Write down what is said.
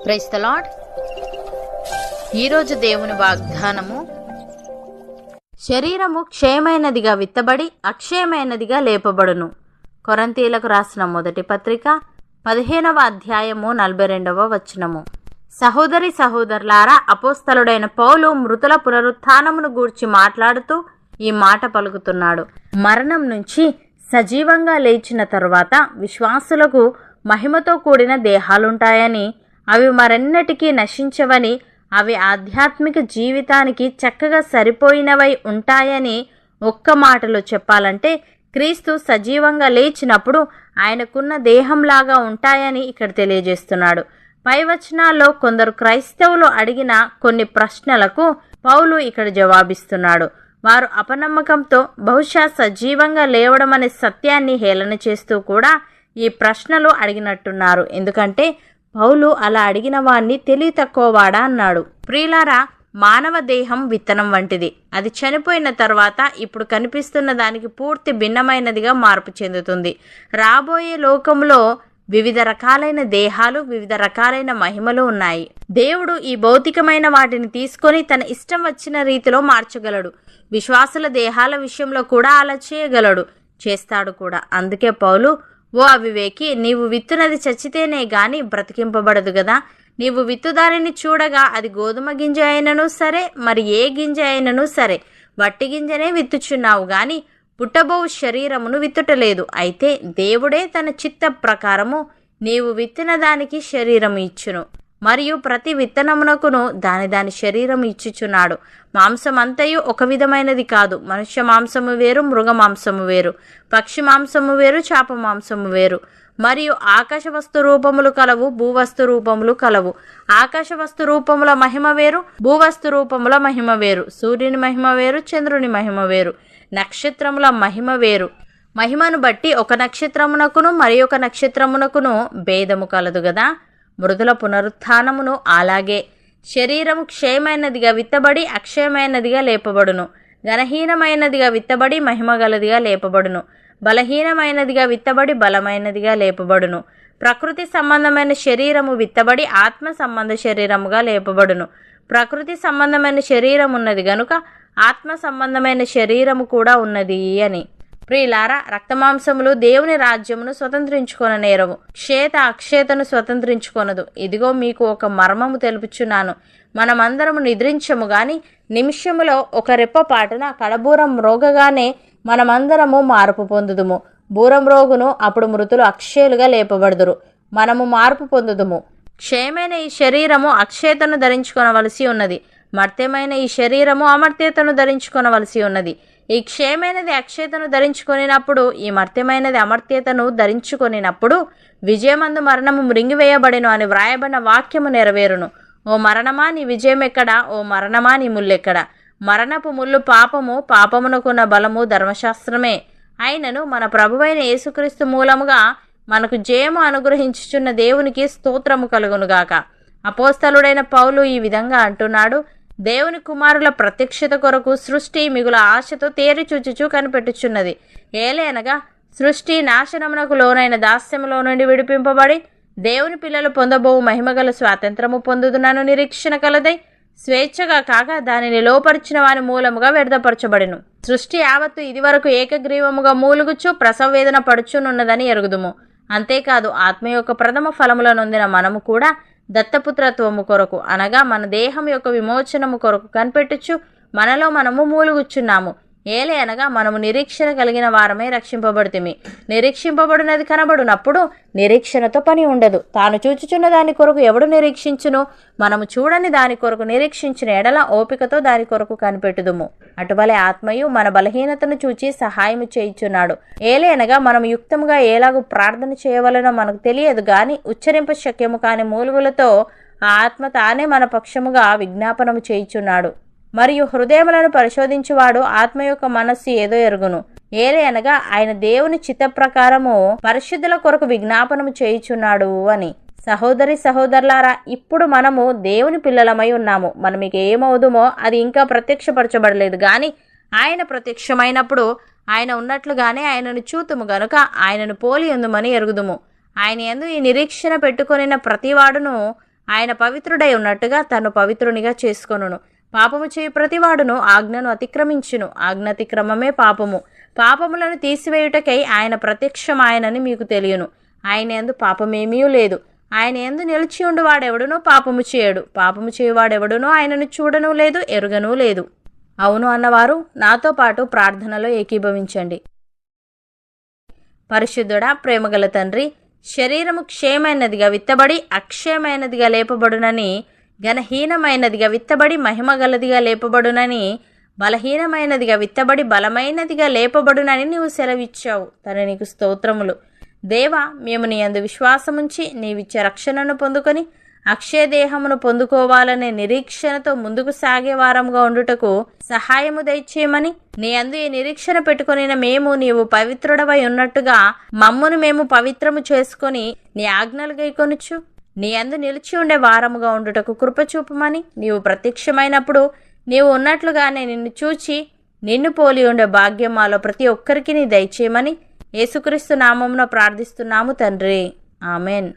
Praise the lord. ఈరోజు దేవుని వాగ్దానము, శరీరము క్షయమైనదిగా విత్తబడి అక్షయమైనదిగా లేపబడును. కొరింథీయులకు రాసిన మొదటి పత్రిక 15వ అధ్యాయము 42వ వచనము. సహోదరి సహోదరులారా, అపోస్తలుడైన పౌలు మృతుల పునరుత్థానమును గూర్చి మాట్లాడుతూ ఈ మాట పలుకుతున్నాడు. మరణం నుంచి సజీవంగా లేచిన తరువాత విశ్వాసులకు మహిమతో కూడిన దేహాలుంటాయని, అవి మరెన్నటికీ నశించవని, అవి ఆధ్యాత్మిక జీవితానికి చక్కగా సరిపోయినవై ఉంటాయని ఒక్క మాటలో చెప్పాలంటే క్రీస్తు సజీవంగా లేచినప్పుడు ఆయనకున్న దేహంలాగా ఉంటాయని ఇక్కడ తెలియజేస్తున్నాడు. పై వచనాల్లో కొందరు క్రైస్తవులు అడిగిన కొన్ని ప్రశ్నలకు పౌలు ఇక్కడ జవాబిస్తున్నాడు. వారు అపనమ్మకంతో బహుశా సజీవంగా లేవడం అనే సత్యాన్ని హేళన చేస్తూ కూడా ఈ ప్రశ్నలు అడిగినట్టున్నారు. ఎందుకంటే పౌలు అలా అడిగిన వాణ్ణి తెలివి తక్కువవాడా అన్నాడు. ప్రియులారా, మానవ దేహం విత్తనం వంటిది. అది చనిపోయిన తర్వాత ఇప్పుడు కనిపిస్తున్న దానికి పూర్తి భిన్నమైనదిగా మార్పు చెందుతుంది. రాబోయే లోకంలో వివిధ రకాలైన దేహాలు, వివిధ రకాలైన మహిమలు ఉన్నాయి. దేవుడు ఈ భౌతికమైన వాటిని తీసుకొని తన ఇష్టం వచ్చిన రీతిలో మార్చగలడు. విశ్వాసుల దేహాల విషయంలో కూడా అలా చేయగలడు, చేస్తాడు కూడా. అందుకే పౌలు, ఓ అవివేకి, నీవు విత్తునది చచ్చితేనే గాని బ్రతికింపబడదు గదా. నీవు విత్తుదారిని చూడగా అది గోధుమ గింజ అయినను సరే, మరి ఏ గింజ అయినను సరే, వట్టి గింజనే విత్తుచున్నావు గాని పుట్టబోవు శరీరమును విత్తుటలేదు. అయితే దేవుడే తన చిత్త ప్రకారము నీవు విత్తిన దానికి శరీరము ఇచ్చును, మరియు ప్రతి విత్తనమునకును దాని శరీరము ఇచ్చుచున్నాడు. మాంసమంతయు ఒక విధమైనది కాదు. మనుష్య మాంసము వేరు, మృగ మాంసము వేరు, పక్షి మాంసము వేరు, చేప మాంసము వేరు. మరియు ఆకాశ వస్తు రూపములు కలవు, భూవస్తు రూపములు కలవు. ఆకాశ వస్తు రూపముల మహిమ వేరు, భూవస్తు రూపముల మహిమ వేరు. సూర్యుని మహిమ వేరు, చంద్రుని మహిమ వేరు, నక్షత్రముల మహిమ వేరు. మహిమను బట్టి ఒక నక్షత్రమునకును మరి ఒక నక్షత్రమునకును భేదము కలదు గదా. మృతుల పునరుత్థానమును అలాగే. శరీరము క్షయమైనదిగా విత్తబడి అక్షయమైనదిగా లేపబడును. ఘనహీనమైనదిగా విత్తబడి మహిమగలదిగా లేపబడును. బలహీనమైనదిగా విత్తబడి బలమైనదిగా లేపబడును. ప్రకృతి సంబంధమైన శరీరము విత్తబడి ఆత్మ సంబంధ శరీరముగా లేపబడును. ప్రకృతి సంబంధమైన శరీరం ఉన్నది గనుక ఆత్మ సంబంధమైన శరీరము కూడా ఉన్నది అని. ప్రియులారా, రక్తమాంసములు దేవుని రాజ్యమును స్వతంత్రించుకొననేరవు, క్షేత అక్షేతను స్వతంత్రించుకొనదు. ఇదిగో మీకు ఒక మర్మము తెలుపుచున్నాను. మనమందరము నిద్రించము గాని నిమిషములో ఒక రెప్పపాటున కడబూరం మ్రోగగానే మనమందరము మార్పు పొందుదుము. బూరం రోగును, అప్పుడు మృతులు అక్షయులుగా లేపబడుదురు. మనము మార్పు పొందుదుము. క్షయమైన ఈ శరీరము అక్షేతను ధరించుకొనవలసి ఉన్నది, మర్త్యమైన ఈ శరీరము అమర్త్యతను ధరించుకొనవలసి ఉన్నది. ఈ క్షయమైనది అక్షేతను ధరించుకొనినప్పుడు, ఈ మర్త్యమైనది అమర్త్యతను ధరించుకొనినప్పుడు విజయమందు మరణము మృంగివేయబడెను అని వ్రాయబడిన వాక్యము నెరవేరును. ఓ మరణమా, నీ విజయం ఎక్కడా? ఓ మరణమా, నీ ముల్లెక్కడా? మరణపు ముళ్ళు పాపము, పాపమునకున్న బలము ధర్మశాస్త్రమే. అయినను మన ప్రభువైన యేసుక్రీస్తు మూలముగా మనకు జయము అనుగ్రహించుచున్న దేవునికి స్తోత్రము కలుగునుగాక. అపోస్తలుడైన పౌలు ఈ విధంగా అంటున్నాడు. దేవుని కుమారుల ప్రత్యక్షత కొరకు సృష్టి మిగుల ఆశతో తేరి చూచుచూ కనిపెట్టుచున్నది. ఏలైనగా సృష్టి నాశనమునకు లోనైన దాస్యములో నుండి విడిపింపబడి దేవుని పిల్లలు పొందబోవు మహిమగల స్వాతంత్రము పొందుదునను నిరీక్షణ కలదై స్వేచ్ఛగా కాక దానిని లోపరిచిన వాని మూలముగా వ్యర్థపరచబడెను. సృష్టి యావత్తు ఇదివరకు ఏకగ్రీవముగా మూలుగుచు ప్రసవ వేదన పడుచునున్నదని ఎరుగుదుము. అంతేకాదు, ఆత్మ యొక్క ప్రథమ ఫలముల నొందిన మనము కూడా దత్తపుత్రత్వము కొరకు, అనగా మన దేహం యొక్క విమోచనము కొరకు కనిపెట్టుచు మనలో మనము మూలుగుచున్నాము. ఏలే అనగా మనము నిరీక్షణ కలిగిన వారమే రక్షింపబడితిమి. నిరీక్షింపబడినది కనబడినప్పుడు నిరీక్షణతో పని ఉండదు. తాను చూచుచున్న దాని కొరకు ఎవడు నిరీక్షించును? మనము చూడని దాని కొరకు నిరీక్షించిన ఎడల ఓపికతో దాని కొరకు కనిపెట్టుదుము. అటువలే ఆత్మయు మన బలహీనతను చూచి సహాయము చేయుచున్నాడు. ఏలే అనగా మనము యుక్తముగా ఎలాగూ ప్రార్థన చేయవలనో మనకు తెలియదు గాని ఉచ్చరింప శక్యము కాని మూలుగులతో ఆ ఆత్మ తానే మన పక్షముగా విజ్ఞాపనము చేయుచున్నాడు. మరియు హృదయములను పరిశోధించువాడు ఆత్మ యొక్క మనస్సు ఏదో ఎరుగును. ఏలే అనగా ఆయన దేవుని చిత్త ప్రకారము పరిశుద్ధుల కొరకు విజ్ఞాపనము చేయుచున్నాడు అని. సహోదరి సహోదరులారా, ఇప్పుడు మనము దేవుని పిల్లలమై ఉన్నాము. మనం మీకు ఏమవుదుమో అది ఇంకా ప్రత్యక్షపరచబడలేదు గాని ఆయన ప్రత్యక్షమైనప్పుడు ఆయన ఉన్నట్లుగానే ఆయనను చూతుము గనుక ఆయనను పోలి ఉందుమని ఎరుగుదుము. ఆయన యందు ఈ నిరీక్షణ పెట్టుకొనిన ప్రతివాడును ఆయన పవిత్రుడై ఉన్నట్టుగా తను పవిత్రునిగా చేసుకొనును. పాపము చేయు ప్రతివాడును ఆజ్ఞను అతిక్రమించును. ఆజ్ఞాతిక్రమమే పాపము. పాపములను తీసివేయుటకై ఆయన ప్రత్యక్షమాయనని మీకు తెలియను. ఆయన యందు పాపమేమీ లేదు. ఆయన యందు నిలిచి ఉండు వాడెవడునో పాపము చేయడు. పాపము చేయువాడెవడునో ఆయనను చూడను లేదు, ఎరుగనూ లేదు. అవును అన్నవారు నాతో పాటు ప్రార్థనలో ఏకీభవించండి. పరిశుద్ధుడా, ప్రేమగల తండ్రి, శరీరము క్షేమైనదిగా విత్తబడి అక్షయమైనదిగా లేపబడునని, ఘనహీనమైనదిగా విత్తబడి మహిమగలదిగా లేపబడునని, బలహీనమైనదిగా విత్తబడి బలమైనదిగా లేపబడునని నీవు సెలవిచ్చావు. తన నీకు స్తోత్రములు. దేవా, మేము నీ యందు విశ్వాసముంచి నీవిచ్చే రక్షణను పొందుకొని అక్షయదేహమును పొందుకోవాలనే నిరీక్షణతో ముందుకు సాగే వారముగా ఉండుటకు సహాయము దయచేయమని, నీ యందు ఈ నిరీక్షణ పెట్టుకొనిన మేము నీవు పవిత్రుడవై ఉన్నట్టుగా మమ్మును మేము పవిత్రము చేసుకొని నీ ఆజ్ఞలు గైకొనుచు నీ యందు నిలిచి ఉండే వారముగా ఉండుటకు కృపచూపమని, నీవు ప్రత్యక్షమైనప్పుడు నీవు ఉన్నట్లుగానే నిన్ను చూచి నిన్ను పోలి ఉండే భాగ్యం మాలో ప్రతి ఒక్కరికి నీ దయచేయమని యేసుక్రీస్తు నామమున ప్రార్థిస్తున్నాము తండ్రి. ఆమెన్.